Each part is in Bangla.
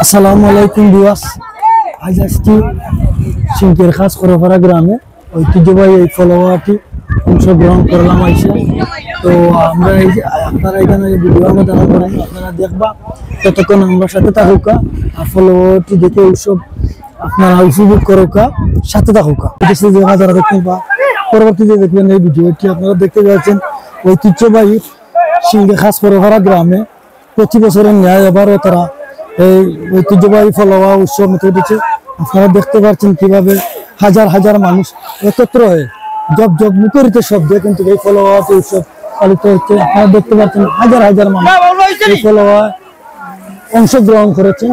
আসসালামু আলাইকুম ভিউয়ার্স। আজ আসছি সিংকের খাস করপাড়া গ্রামে ঐতিহ্যবাহী এই ফলোয়ারটি অংশগ্রহণ করলাম আইসা। তো আমরা এই যে আপনারা এখানে ভিডিও আমরা দাঁড়া করেন, আপনারা দেখবা ততক্ষণ আমরা সাথে থাকুকা আর ফলোয়ারটি দেখে উৎসব আপনারা উপভোগ করুকা, সাথে থাকুকা। দেশে যারা যারা দেখতে বা পরবর্তীতে দেখবেন এই ভিডিওটি আপনারা দেখতে পাচ্ছেন ঐতিহ্যবাহী সিংকের খাস করপাড়া গ্রামে প্রতি বছরের ন্যায় এবারও তারা এই ঐতিহ্যবাহী ফলোয়া উৎসব মেতে উঠেছে। আপনারা দেখতে পাচ্ছেন কিভাবে হাজার হাজার মানুষ একত্র হয়ে জব মুখরিত শব্দে কিন্তু এই ফলোয়া উৎসব পালিত হচ্ছে। আপনারা দেখতে পাচ্ছেন হাজার হাজার মানুষ এই ফলোয়া অংশগ্রহণ করেছেন।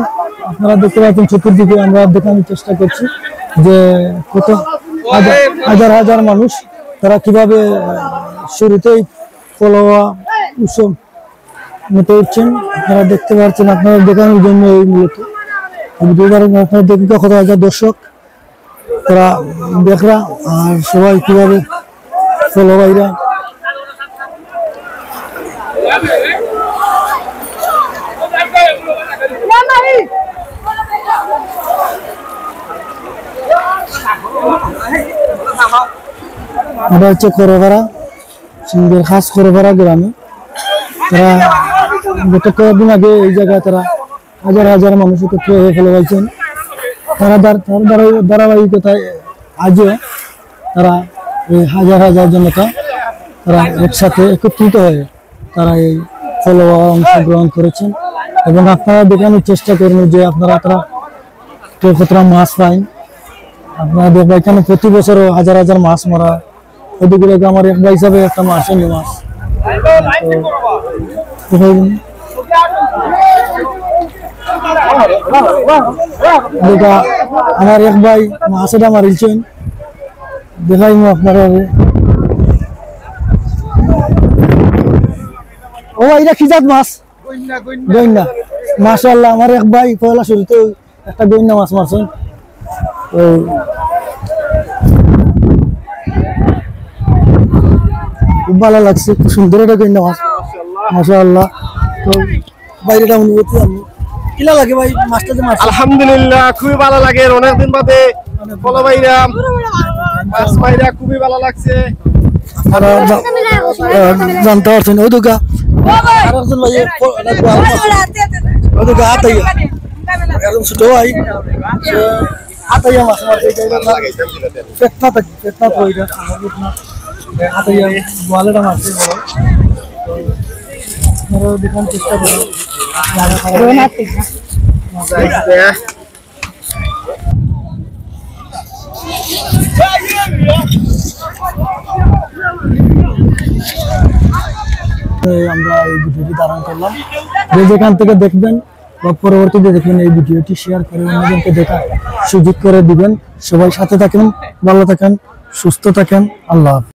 আপনারা দেখতে পাচ্ছেন চতুর্দিকে আমরা দেখানোর চেষ্টা করছি যে কত হাজার হাজার মানুষ তারা কিভাবে শুরুতেই ফলোয়া উৎসব মেতে উঠছেন। আপনারা দেখতে পাচ্ছেন, আপনারা দেখানোর জন্য এই মূলত আপনারা দেখুন কত হাজার দর্শক তারা দেখরা আর সবাই কিভাবে ফলোয়াইরা এটা হচ্ছে করপাড়া সিংকের খাস করপাড়া গ্রামে। তারা গত কয়েকদিন আগে এই জায়গায় তারা হাজার হাজার মানুষ একত্র হয়ে ফেলে পাইছেন। তারা ধারাবাহিকতায় আজও তারা এই হাজার হাজার জনতা তারা একসাথে একত্রিত হয়ে তারা এই ফলোয়া অংশগ্রহণ করেছেন। এবং আপনারা দেখানোর চেষ্টা করবেন যে আপনারা তারা কতটা মাছ পাইন। আপনারা দেখবেন এখানে প্রতি বছরও হাজার হাজার মাছ মারা, ওদিকে আমার এক ভাই হিসাবে একটা মাছ এনে মাছ আমার এক ভাই মাছটা মারিলছেন, দেখাই আপনারা। ও এটা কি জাত মাছ? গইন্না। মাশাআল্লাহ, আমার এক ভাই পয়লা শুরুতে একটা গইন্না মাছ মারছেন। খুব ভালো লাগছে, খুব সুন্দর একটা গইন্না মাছ মাশাআল্লাহ। তো বাইরেটা অনুভূতি কিলা লাগে ভাই মাছটা যে মাছ? আলহামদুলিল্লাহ খুবই ভালো লাগে, অনেকদিন বাদে ফলো বাইরাম মাছ বাইরা খুবই ভালো লাগছে। জানতে পারছেন ওই দুকা আরেকজন ভাই ওই দুকা আতাইয়া একদম ছোট ভাই আতাইয়া মাছ মারছে। পেটনা থাকি পেটনা তো ওইটা আতাইয়া গোয়ালেটা মারছে। আপনারা দেখার চেষ্টা করুন। আমরা এই ভিডিওটি ধারণ করলাম, যে যেখান থেকে দেখবেন বা পরবর্তীতে দেখবেন এই ভিডিওটি শেয়ার করে অন্যজনকে দেখার সুযোগ করে দিবেন। সবাই সাথে থাকেন, ভালো থাকেন, সুস্থ থাকেন। আল্লাহ হাফেজ।